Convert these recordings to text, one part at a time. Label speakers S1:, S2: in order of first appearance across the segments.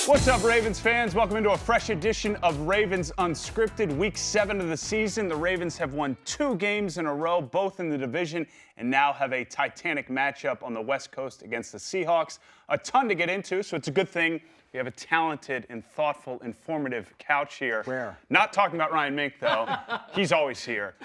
S1: What's up, Ravens fans? Welcome into a fresh edition of Ravens Unscripted. Week 7 of the season. The Ravens have won 2 games in a row, both in the division, and now have a titanic matchup on the West Coast against the Seahawks. A ton to get into, so it's a good thing we have a talented and thoughtful, informative couch here.
S2: Where?
S1: Not talking about Ryan Mink, though. He's always here.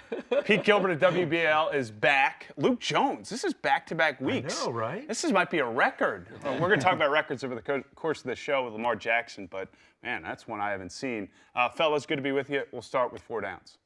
S1: Pete Gilbert at WBAL is back. Luke Jones, this is back-to-back weeks.
S3: I know, right?
S1: This might be a record. We're going to talk about records over the course of the show with Lamar Jackson, but, man, that's one I haven't seen. Fellas, good to be with you. We'll start with 4 downs.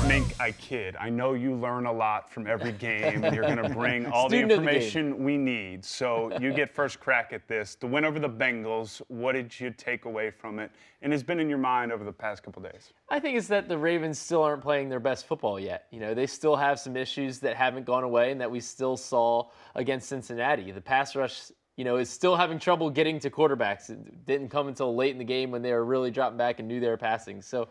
S1: Mink, I kid. I know you learn a lot from every game, and you're going to bring all the information we need. So you get first crack at this. The win over the Bengals, what did you take away from it? And has been in your mind over the past couple days?
S4: I think it's that the Ravens still aren't playing their best football yet. You know, they still have some issues that haven't gone away and that we still saw against Cincinnati. The pass rush, you know, is still having trouble getting to quarterbacks. It didn't come until late in the game when they were really dropping back and knew they were passing. So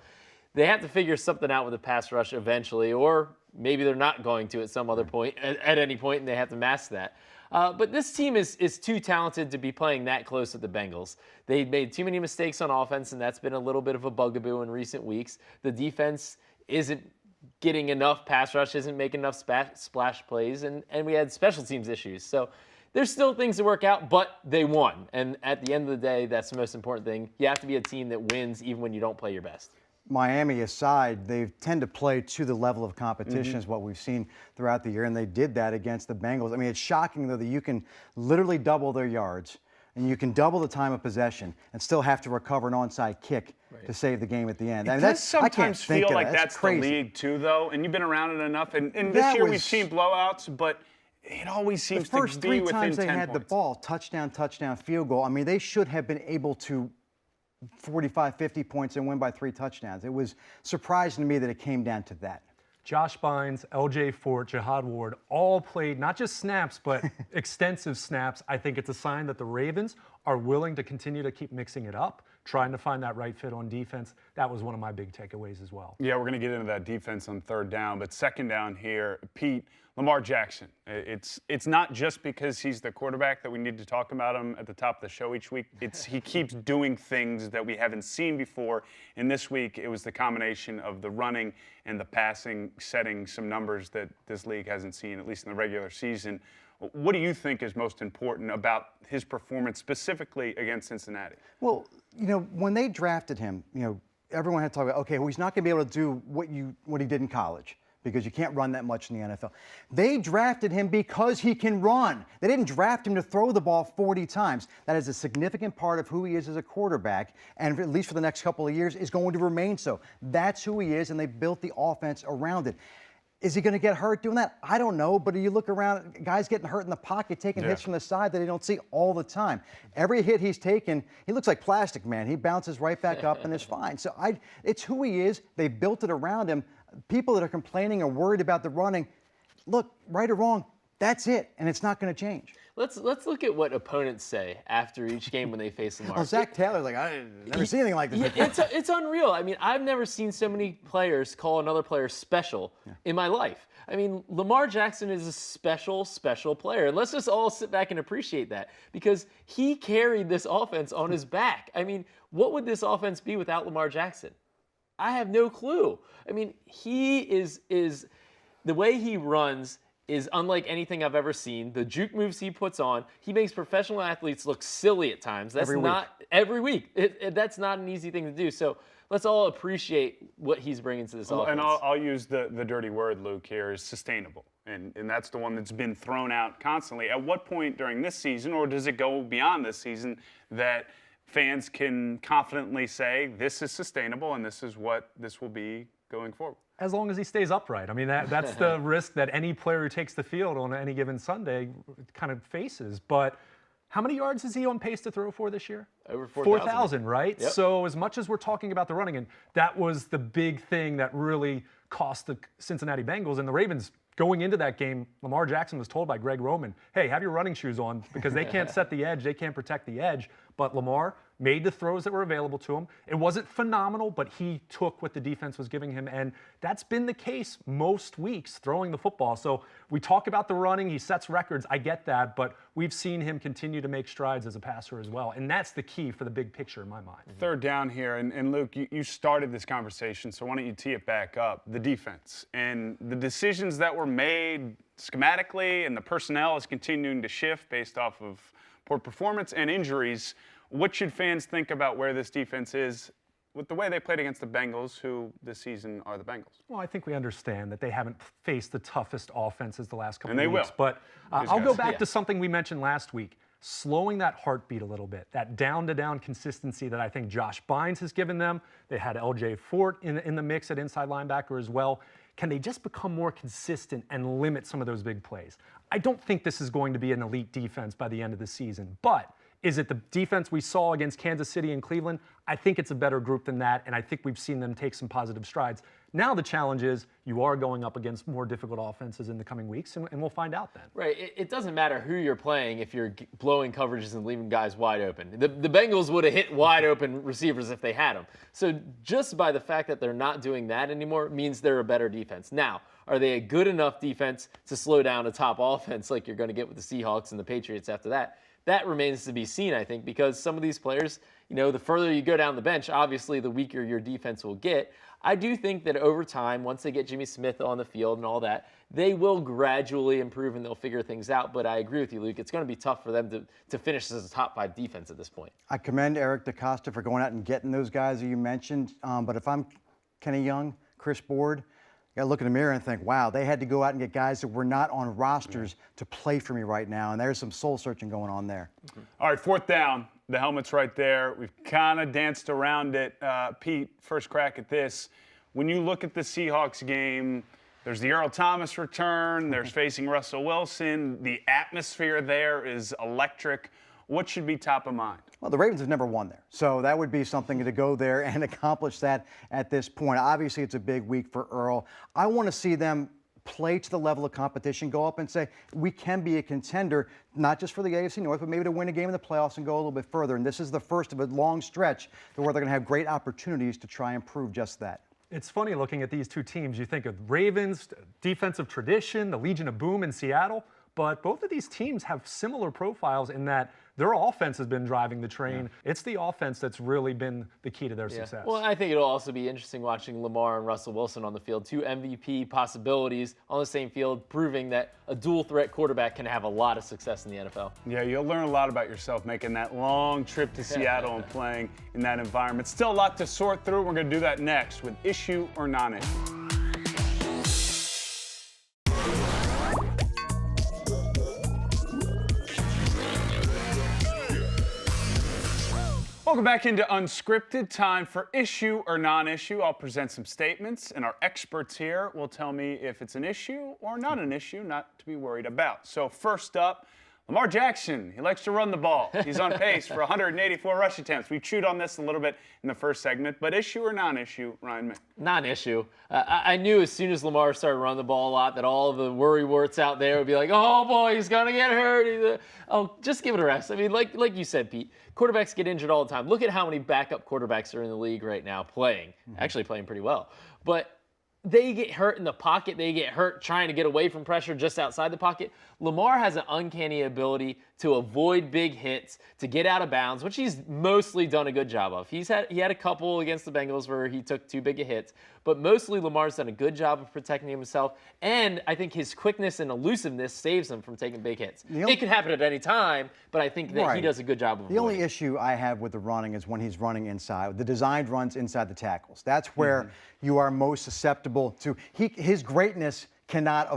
S4: they have to figure something out with the pass rush eventually, or maybe they're not going to at some other point, at any point, and they have to mask that. But this team is too talented to be playing that close with the Bengals. They made too many mistakes on offense, and that's been a little bit of a bugaboo in recent weeks. The defense isn't getting enough pass rush, isn't making enough splash plays, and we had special teams issues. So there's still things to work out, but they won. And at the end of the day, that's the most important thing. You have to be a team that wins even when you don't play your best.
S2: Miami aside, they tend to play to the level of competition is what we've seen throughout the year, and they did that against the Bengals. I mean, it's shocking, though, that you can literally double their yards, and you can double the time of possession and still have to recover an onside kick to save the game at the end.
S1: It
S2: I mean,
S1: does sometimes feel like that's the
S2: crazy.
S1: league, too, though, and you've been around it enough. And this year we've seen blowouts, but it always seems to be within 10 points.
S2: The first 3 times they had the ball, touchdown, field goal, I mean, they should have been able to 45, 50 points and win by 3 touchdowns. It was surprising to me that it came down to that.
S3: Josh Bynes, LJ Fort, Jihad Ward all played not just snaps, but extensive snaps. I think it's a sign that the Ravens are willing to continue to keep mixing it up, trying to find that right fit on defense. That was one of my big takeaways as well.
S1: Yeah, we're going to get into that defense on 3rd down, but 2nd down here, Pete, Lamar Jackson. It's not just because he's the quarterback that we need to talk about him at the top of the show each week. He keeps doing things that we haven't seen before. And this week, it was the combination of the running and the passing, setting some numbers that this league hasn't seen, at least in the regular season. What do you think is most important about his performance specifically against Cincinnati?
S2: Well, you know, when they drafted him, you know, everyone had to talk about, okay, well, he's not going to be able to do what he did in college, because you can't run that much in the NFL. They drafted him because he can run. They didn't draft him to throw the ball 40 times. That is a significant part of who he is as a quarterback, and at least for the next couple of years is going to remain so. That's who he is, and they built the offense around it. Is he going to get hurt doing that? I don't know, but you look around, guys getting hurt in the pocket, taking hits from the side that they don't see all the time. Every hit he's taken, he looks like Plastic Man. He bounces right back up and is fine. So it's who he is. They built it around him. People that are complaining or worried about the running, look, right or wrong, that's it, and it's not going to change.
S4: Let's look at what opponents say after each game when they face Lamar.
S2: Well, Zach Taylor's like, I never seen anything like this.
S4: It's unreal. I mean, I've never seen so many players call another player special in my life. I mean, Lamar Jackson is a special, special player. And let's just all sit back and appreciate that, because he carried this offense on his back. I mean, what would this offense be without Lamar Jackson? I have no clue. I mean, he is the way he runs is unlike anything I've ever seen. The juke moves he puts on, he makes professional athletes look silly at times. That's every week. That's not an easy thing to do. So let's all appreciate what he's bringing to this offense.
S1: And I'll use the dirty word, Luke, here, is sustainable. And that's the one that's been thrown out constantly. At what point during this season, or does it go beyond this season, that fans can confidently say this is sustainable and this is what this will be going forward?
S3: As long as he stays upright. I mean, that's the risk that any player who takes the field on any given Sunday kind of faces. But how many yards is he on pace to throw for this year?
S4: Over 4,000,
S3: right? Yep. So as much as we're talking about the running, and that was the big thing that really cost the Cincinnati Bengals and the Ravens. Going into that game, Lamar Jackson was told by Greg Roman, hey, have your running shoes on because they can't set the edge, they can't protect the edge. but Lamar made the throws that were available to him. It wasn't phenomenal, but he took what the defense was giving him, and that's been the case most weeks throwing the football. So we talk about the running, he sets records, I get that, but we've seen him continue to make strides as a passer as well, and that's the key for the big picture in my mind.
S1: Third down here, and Luke, you started this conversation, so why don't you tee it back up? The defense and the decisions that were made schematically, and the personnel is continuing to shift based off of poor performance and injuries. What should fans think about where this defense is with the way they played against the Bengals, who this season are the Bengals?
S3: Well, I think we understand that they haven't faced the toughest offenses the last couple
S1: And they
S3: of weeks.
S1: will.
S3: But I'll go back
S4: Yeah.
S3: to something we mentioned last week, slowing that heartbeat a little bit, that down-to-down consistency that I think Josh Bynes has given them. They had LJ Fort in the mix at inside linebacker as well. Can they just become more consistent and limit some of those big plays? I don't think this is going to be an elite defense by the end of the season, but is it the defense we saw against Kansas City and Cleveland? I think it's a better group than that, and I think we've seen them take some positive strides. Now the challenge is you are going up against more difficult offenses in the coming weeks, and we'll find out then.
S4: Right. It doesn't matter who you're playing if you're blowing coverages and leaving guys wide open. The Bengals would have hit wide open receivers if they had them. So just by the fact that they're not doing that anymore means they're a better defense. Now, are they a good enough defense to slow down a top offense like you're going to get with the Seahawks and the Patriots after that? That remains to be seen, I think, because some of these players, the further you go down the bench, obviously the weaker your defense will get. I do think that over time, once they get Jimmy Smith on the field and all that, they will gradually improve and they'll figure things out. But I agree with you, Luke. It's going to be tough for them to finish as a top 5 defense at this point.
S2: I commend Eric DeCosta for going out and getting those guys that you mentioned. But if I'm Kenny Young, Chris Board, I got to look in the mirror and think, wow, they had to go out and get guys that were not on rosters to play for me right now. And there's some soul searching going on there.
S1: All right, fourth down. The helmet's right there. We've kind of danced around it. Pete, first crack at this. When you look at the Seahawks game, there's the Earl Thomas return. There's facing Russell Wilson. The atmosphere there is electric. What should be top of mind?
S2: Well, the Ravens have never won there. So that would be something to go there and accomplish that at this point. Obviously, it's a big week for Earl. I want to see them play to the level of competition, go up and say, we can be a contender, not just for the AFC North, but maybe to win a game in the playoffs and go a little bit further. And this is the first of a long stretch where they're going to have great opportunities to try and prove just that.
S3: It's funny looking at these two teams. You think of Ravens, defensive tradition, the Legion of Boom in Seattle, but both of these teams have similar profiles in that their offense has been driving the train. Yeah. It's the offense that's really been the key to their success.
S4: Well, I think it'll also be interesting watching Lamar and Russell Wilson on the field. 2 MVP possibilities on the same field, proving that a dual-threat quarterback can have a lot of success in the NFL.
S1: Yeah, you'll learn a lot about yourself making that long trip to Seattle and playing in that environment. Still a lot to sort through. We're going to do that next with issue or non-issue. Welcome back into Unscripted. Time for issue or non-issue. I'll present some statements, and our experts here will tell me if it's an issue or not an issue, not to be worried about. So first up, Lamar Jackson. He likes to run the ball. He's on pace for 184 rush attempts. We chewed on this a little bit in the first segment, but issue or non-issue, Ryan Mink?
S4: Non-issue. I knew as soon as Lamar started running the ball a lot that all of the worry warts out there would be like, oh boy, he's gonna get hurt. Oh, just give it a rest. I mean, like you said, Pete, quarterbacks get injured all the time. Look at how many backup quarterbacks are in the league right now playing, actually playing pretty well. But they get hurt in the pocket. They get hurt trying to get away from pressure just outside the pocket. Lamar has an uncanny ability to avoid big hits, to get out of bounds, which he's mostly done a good job of. He had a couple against the Bengals where he took too big a hits, but mostly Lamar's done a good job of protecting himself, and I think his quickness and elusiveness saves him from taking big hits. It can happen at any time, but I think that he does a good job of avoiding.
S2: The only issue I have with the running is when he's running inside. The designed runs inside the tackles. That's where you are most susceptible to his greatness. Cannot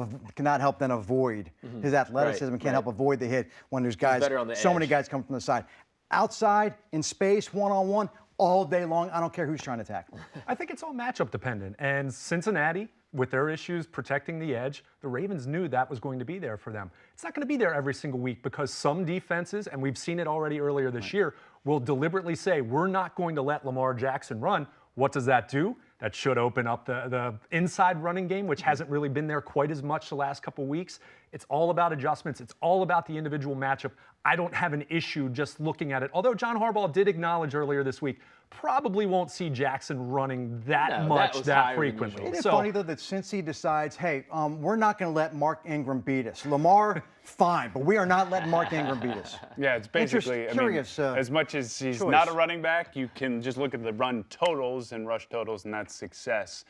S2: help then avoid his athleticism. Can't help avoid the hit when there's guys. So many guys come from the side, outside in space, one-on-one, all day long. I don't care who's trying to tackle.
S3: I think it's all matchup dependent. And Cincinnati, with their issues protecting the edge, the Ravens knew that was going to be there for them. It's not going to be there every single week because some defenses, and we've seen it already earlier this year, will deliberately say, we're not going to let Lamar Jackson run. What does that do? That should open up the inside running game, which hasn't really been there quite as much the last couple weeks. It's all about adjustments. It's all about the individual matchup. I don't have an issue just looking at it. Although John Harbaugh did acknowledge earlier this week, probably won't see Jackson running that much, that frequently.
S2: It is funny, though, that since he decides, hey, we're not going to let Mark Ingram beat us. Lamar, fine, but we are not letting Mark Ingram beat us.
S1: Yeah, it's basically,
S2: curious,
S1: as much as he's
S2: choice.
S1: not a running back, you can just look at the run totals and rush totals, and that's success.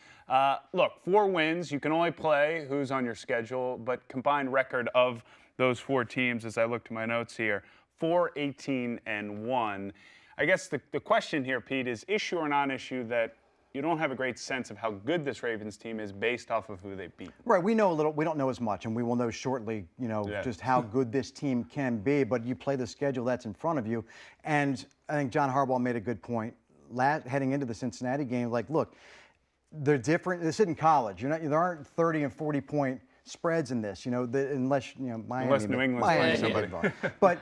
S1: Look, 4 wins. You can only play who's on your schedule, but combined record of those 4 teams, as I look to my notes here, 4-18-1. I guess the question here, Pete, is issue or non-issue that you don't have a great sense of how good this Ravens team is based off of who they beat.
S2: Right, we know a little, we don't know as much, and we will know shortly, just how good this team can be, but you play the schedule that's in front of you. And I think John Harbaugh made a good point heading into the Cincinnati game. Like, look, they're different. This isn't college. There aren't 30 and 40 point spreads in this, unless, Miami.
S1: Unless New England's playing somebody.
S2: But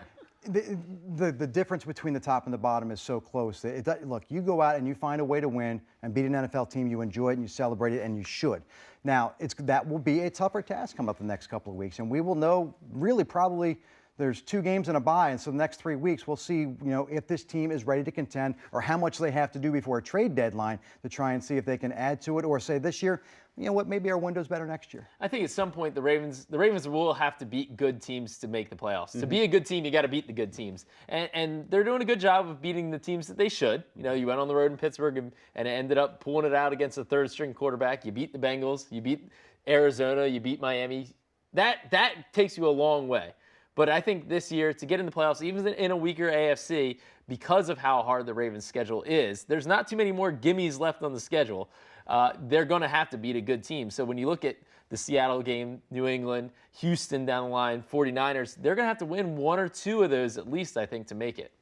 S2: the difference between the top and the bottom is so close. Look, you go out and you find a way to win and beat an NFL team, you enjoy it and you celebrate it, and you should. Now, that will be a tougher task coming up the next couple of weeks, and we will know really probably there's 2 games and a bye, and so the next 3 weeks we'll see, if this team is ready to contend or how much they have to do before a trade deadline to try and see if they can add to it or say this year, maybe our window's better next year.
S4: I think at some point the Ravens will have to beat good teams to make the playoffs. To be a good team, you got to beat the good teams, and they're doing a good job of beating the teams that they should. You went on the road in Pittsburgh and it ended up pulling it out against a 3rd-string quarterback. You beat the Bengals, you beat Arizona, you beat Miami. That takes you a long way. But I think this year, to get in the playoffs, even in a weaker AFC, because of how hard the Ravens' schedule is, there's not too many more gimmies left on the schedule. They're going to have to beat a good team. So when you look at the Seattle game, New England, Houston down the line, 49ers, they're going to have to win 1 or 2 of those at least, I think, to make it.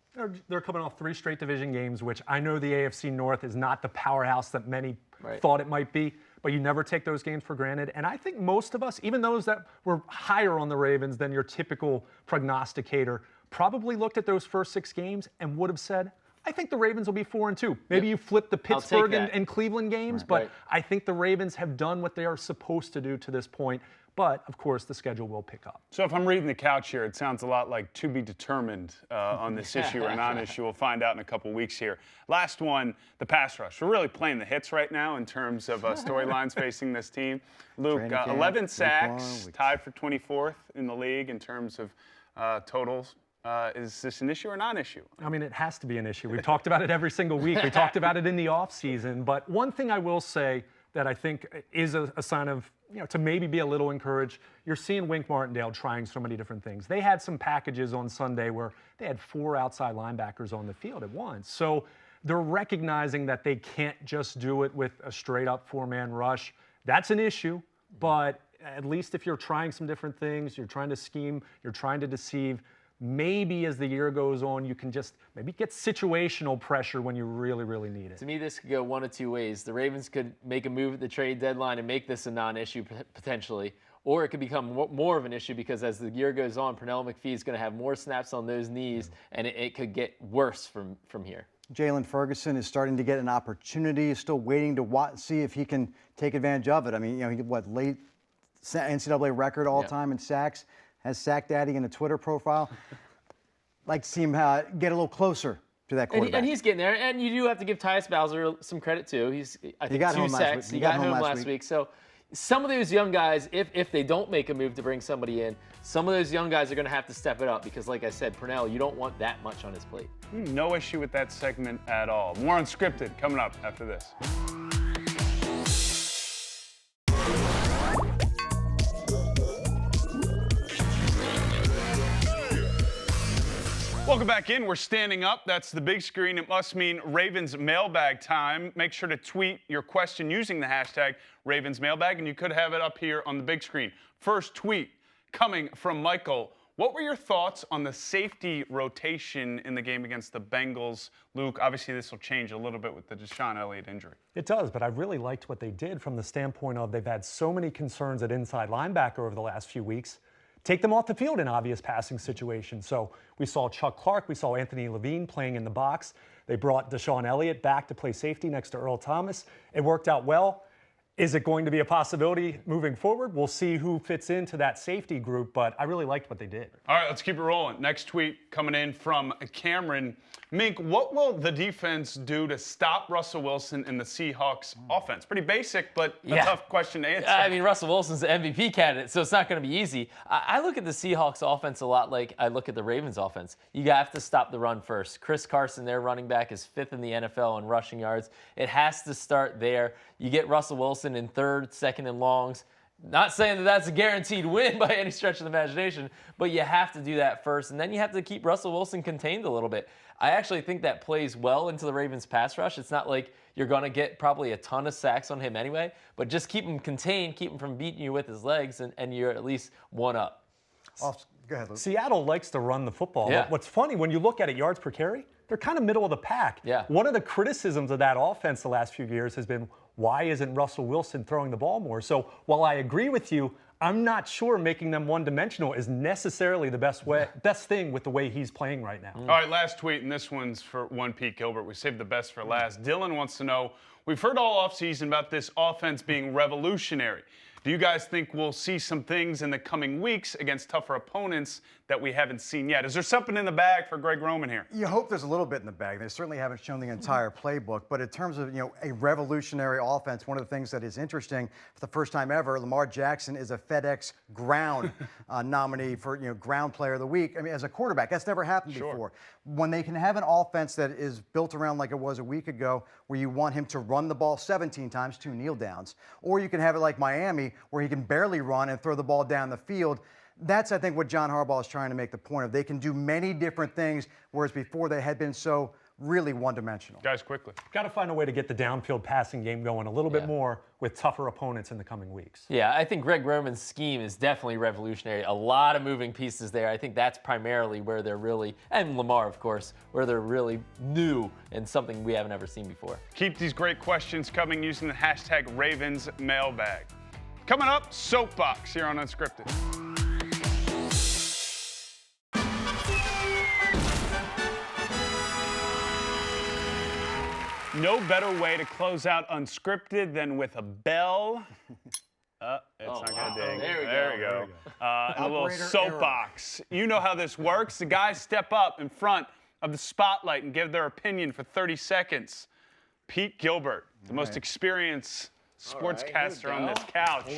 S3: They're coming off 3 straight division games, which I know the AFC North is not the powerhouse that many thought it might be. But you never take those games for granted. And I think most of us, even those that were higher on the Ravens than your typical prognosticator, probably looked at those first 6 games and would have said, I think the Ravens will be 4-2. Maybe you flip the Pittsburgh and Cleveland games, but I think the Ravens have done what they are supposed to do to this point. But, of course, the schedule will pick up.
S1: So if I'm reading the couch here, it sounds a lot like to be determined on this issue or non-issue. We'll find out in a couple weeks here. Last one, the pass rush. We're really playing the hits right now in terms of storylines facing this team. Luke, 11 sacks, tied for 24th in the league in terms of totals. Is this an issue or non-issue?
S3: I mean, it has to be an issue. We've talked about it every single week. We talked about it in the offseason. But one thing I will say that I think is a sign of, to maybe be a little encouraged, you're seeing Wink Martindale trying so many different things. They had some packages on Sunday where they had 4 outside linebackers on the field at once. So they're recognizing that they can't just do it with a straight-up 4-man rush. That's an issue, but at least if you're trying some different things, you're trying to scheme, you're trying to deceive, maybe as the year goes on, you can just maybe get situational pressure when you really, really need it.
S4: To me, this could go 1 of 2 ways. The Ravens could make a move at the trade deadline and make this a non-issue potentially, or it could become more of an issue because as the year goes on, Pernell McPhee is going to have more snaps on those knees, and it could get worse from here.
S2: Jalen Ferguson is starting to get an opportunity. He's still waiting to see if he can take advantage of it. I mean, he late NCAA record all time in sacks. Has Sack Daddy in a Twitter profile. Like to see him get a little closer to that quarterback.
S4: And he's getting there. And you do have to give Tyus Bowser some credit too. I think
S2: he got
S4: 2
S2: home
S4: sacks. He got home last week. So some of those young guys, if they don't make a move to bring somebody in, some of those young guys are going to have to step it up because, like I said, Pernell, you don't want that much on his plate.
S1: No issue with that segment at all. More Unscripted coming up after this. Welcome back in. We're standing up. That's the big screen. It must mean Ravens mailbag time. Make sure to tweet your question using the hashtag Ravens mailbag, and you could have it up here on the big screen. First tweet coming from Michael. What were your thoughts on the safety rotation in the game against the Bengals? Luke, obviously this will change a little bit with the Deshaun Elliott injury.
S3: It does, but I really liked what they did from the standpoint of they've had so many concerns at inside linebacker over the last few weeks. Take them off the field in obvious passing situations. So we saw Chuck Clark, we saw Anthony Levine playing in the box. They brought Deshaun Elliott back to play safety next to Earl Thomas. It worked out well. Is it going to be a possibility moving forward? We'll see who fits into that safety group, but I really liked what they did.
S1: All right, let's keep it rolling. Next tweet coming in from Cameron. Mink, what will the defense do to stop Russell Wilson and the Seahawks offense? Pretty basic, but a tough question to answer.
S4: I mean, Russell Wilson's the MVP candidate, so it's not going to be easy. I look at the Seahawks offense a lot like I look at the Ravens offense. You have to stop the run first. Chris Carson, their running back, is 5th in the NFL in rushing yards. It has to start there. You get Russell Wilson in 3rd, 2nd, and longs. Not saying that that's a guaranteed win by any stretch of the imagination, but you have to do that first, and then you have to keep Russell Wilson contained a little bit. I actually think that plays well into the Ravens' pass rush. It's not like you're going to get probably a ton of sacks on him anyway, but just keep him contained, keep him from beating you with his legs, and you're at least one up.
S2: Go ahead, Luke.
S3: Seattle likes to run the football.
S4: Yeah.
S3: What's funny, when you look at it yards per carry, they're kind of middle of the pack.
S4: Yeah.
S3: One of the criticisms of that offense the last few years has been, why isn't Russell Wilson throwing the ball more? So while I agree with you, I'm not sure making them one-dimensional is necessarily the best thing with the way he's playing right now.
S1: All right, last tweet, and this one's for one Pete Gilbert. We saved the best for last. Dylan wants to know, we've heard all offseason about this offense being revolutionary. Do you guys think we'll see some things in the coming weeks against tougher opponents that we haven't seen yet? Is there something in the bag for Greg Roman here?
S2: You hope there's a little bit in the bag. They certainly haven't shown the entire playbook, but in terms of a revolutionary offense, one of the things that is interesting, for the first time ever, Lamar Jackson is a FedEx Ground nominee for Ground Player of the Week. I mean, as a quarterback, that's never happened before. When they can have an offense that is built around like it was a week ago, where you want him to run the ball 17 times, 2 kneel downs, or you can have it like Miami, where he can barely run and throw the ball down the field. That's, I think, what John Harbaugh is trying to make the point of. They can do many different things, whereas before they had been so really one-dimensional.
S1: Guys, quickly.
S3: Got to find a way to get the downfield passing game going a little bit more with tougher opponents in the coming weeks.
S4: Yeah, I think Greg Roman's scheme is definitely revolutionary. A lot of moving pieces there. I think that's primarily where they're really, and Lamar, of course, where they're really new and something we haven't ever seen before.
S1: Keep these great questions coming using the hashtag #RavensMailbag. Coming up, Soapbox here on Unscripted. No better way to close out Unscripted than with a bell. It's not going to ding.
S4: There we go.
S1: And a little soapbox. You know how this works. The guys step up in front of the spotlight and give their opinion for 30 seconds. Pete Gilbert, the most experienced sportscaster on this couch.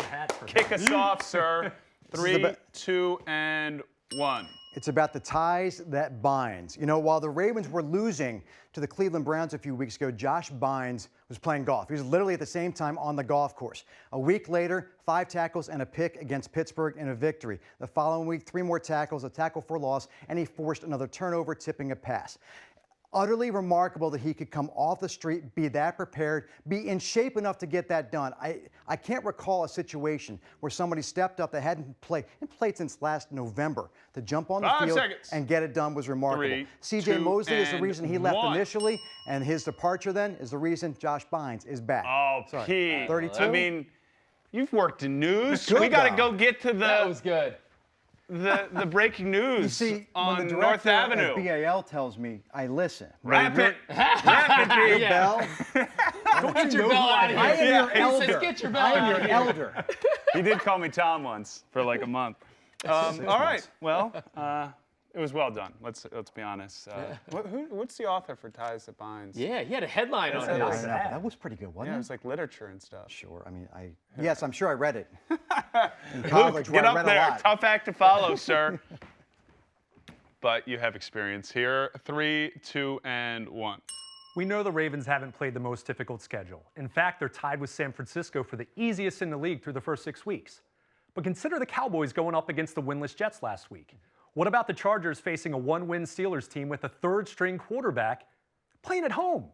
S1: Kick us off, sir. 3, 2, and 1.
S2: It's about the ties that binds. While the Ravens were losing to the Cleveland Browns a few weeks ago, Josh Bynes was playing golf. He was literally at the same time on the golf course. A week later, 5 tackles and a pick against Pittsburgh in a victory. The following week, 3 more tackles, a tackle for loss, and he forced another turnover, tipping a pass. Utterly remarkable that he could come off the street, be that prepared, be in shape enough to get that done. I can't recall a situation where somebody stepped up that hadn't played since last November to jump on the
S1: 5
S2: field
S1: seconds.
S2: and get it done was remarkable.
S1: 3,
S2: C.J.
S1: 2,
S2: Mosley is the reason he left
S1: 1.
S2: initially, and his departure then is the reason Josh Bynes is back.
S1: Oh,
S2: Sorry.
S1: Pete.
S2: 32?
S1: I mean, you've worked in news.
S2: Good,
S1: We got to
S2: though.
S1: go get to
S4: That was good.
S1: the breaking news
S2: You see,
S1: on
S2: when the
S1: North
S2: director
S1: Avenue.
S2: at BAL tells me, I listen.
S1: Rap it.
S2: Your bell.
S4: Get your bell out of here.
S2: I am your
S4: He says,
S2: elder.
S4: get your bell
S2: I
S4: out
S2: am
S4: of
S2: your
S4: here.
S2: elder.
S1: He did call me Tom once for like a month. All right. Well, it was well done. Let's be honest. What's the author for Ties That Binds?
S4: Yeah, he had a headline on
S2: I know,
S4: this.
S2: that was pretty good, wasn't
S1: Yeah,
S2: it?
S1: it was like literature and stuff.
S2: Sure. I mean, yes, I'm sure I read it. In
S1: Luke,
S2: college, where
S1: get
S2: I read
S1: up
S2: a
S1: there.
S2: lot.
S1: Tough act to follow, sir. But you have experience here. 3, 2, and 1.
S3: We know the Ravens haven't played the most difficult schedule. In fact, they're tied with San Francisco for the easiest in the league through the first 6 weeks. But consider the Cowboys going up against the winless Jets last week. What about the Chargers facing a 1-win Steelers team with a 3rd-string quarterback playing at home?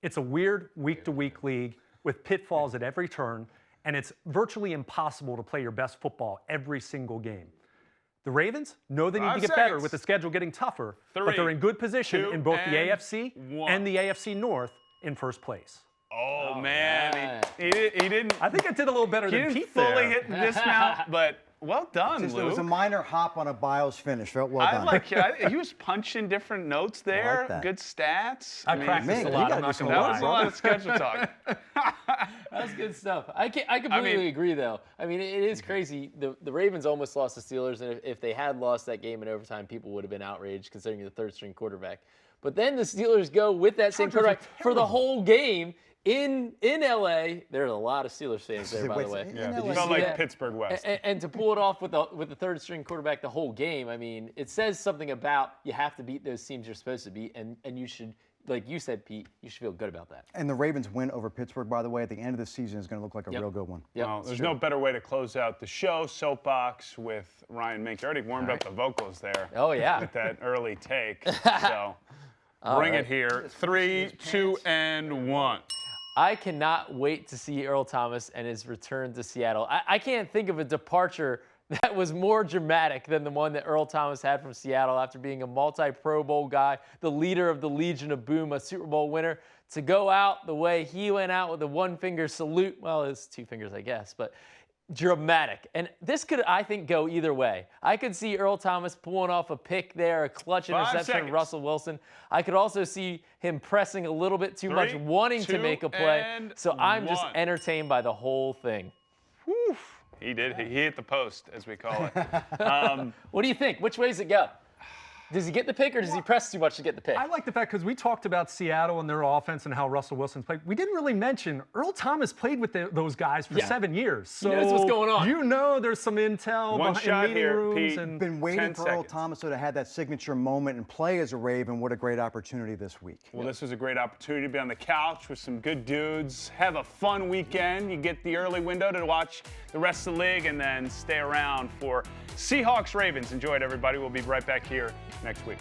S3: It's a weird week-to-week league with pitfalls at every turn, and it's virtually impossible to play your best football every single game. The Ravens know they need
S1: 5
S3: to get better
S1: seconds.
S3: with the schedule getting tougher,
S1: 3,
S3: but they're in good position
S1: 2,
S3: in both the
S1: and
S3: AFC
S1: 1.
S3: and the AFC North in first place.
S1: Oh,
S4: All
S1: man.
S4: right.
S1: He didn't.
S3: I think I did a little better
S1: He
S3: than
S1: didn't
S3: Pete
S1: fully
S3: there.
S1: hit the dismount, but Well done,
S2: It
S1: Luke.
S2: was a minor hop on a Biles finish. Well done.
S1: He was punching different notes there.
S2: that.
S1: Good stats.
S3: I practiced
S2: Mink,
S3: a
S2: you
S3: lot.
S2: gotta
S3: I'm
S2: do
S3: not
S2: some
S3: gonna
S1: That
S3: lie.
S1: was a lot of schedule talk.
S4: That's good stuff. I completely agree, though. I mean, it is crazy. The Ravens almost lost the Steelers, and if they had lost that game in overtime, people would have been outraged considering the third-string quarterback. But then the Steelers go with that same
S3: Chargers are
S4: quarterback for the whole game in LA. There's a lot of Steelers fans there, by the way.
S2: Yeah.
S1: It
S2: LA.
S1: felt
S4: see
S1: like
S4: that?
S1: Pittsburgh West.
S4: And to pull it off with the third-string quarterback the whole game, I mean, it says something about you have to beat those teams you're supposed to beat, and you should, like you said, Pete, you should feel good about that.
S2: And the Ravens win over Pittsburgh, by the way, at the end of the season is going to look like a
S4: Yep.
S2: real good one.
S4: Yep,
S1: Well,
S4: it's
S1: there's
S4: true.
S1: no better way to close out the show, Soapbox with Ryan Mink. You already warmed up the vocals there.
S4: Oh, yeah.
S1: With that early take. So bring
S4: right.
S1: it here. 3, 2, and 1.
S4: I cannot wait to see Earl Thomas and his return to Seattle. I can't think of a departure that was more dramatic than the one that Earl Thomas had from Seattle after being a multi-Pro Bowl guy, the leader of the Legion of Boom, a Super Bowl winner, to go out the way he went out with a one-finger salute. Well, it's 2 fingers, I guess, but dramatic. And this could, I think, go either way. I could see Earl Thomas pulling off a pick there, a clutch
S1: 5
S4: interception
S1: seconds.
S4: of Russell Wilson. I could also see him pressing a little bit too much,
S1: 3,
S4: wanting to
S1: 2,
S4: make a play.
S1: and
S4: So I'm just
S1: 1.
S4: entertained by the whole thing.
S1: Whew. He did. He hit the post, as we call it.
S4: What do you think? Which way does it go? Does he get the pick or does he press too much to get the pick?
S3: I like the fact because we talked about Seattle and their offense and how Russell Wilson's played. We didn't really mention Earl Thomas played with those guys for 7 years. So
S4: knows what's going on.
S3: You know there's some intel
S1: One
S3: behind
S1: shot
S3: meeting
S1: here,
S3: rooms
S1: Pete.
S3: and
S2: Been waiting
S1: 10
S2: for Earl
S1: seconds.
S2: Thomas to have that signature moment and play as a Raven. What a great opportunity this week.
S1: Well, this was a great opportunity to be on the couch with some good dudes. Have a fun weekend. You get the early window to watch the rest of the league and then stay around for Seahawks Ravens. Enjoy it, everybody. We'll be right back here next week.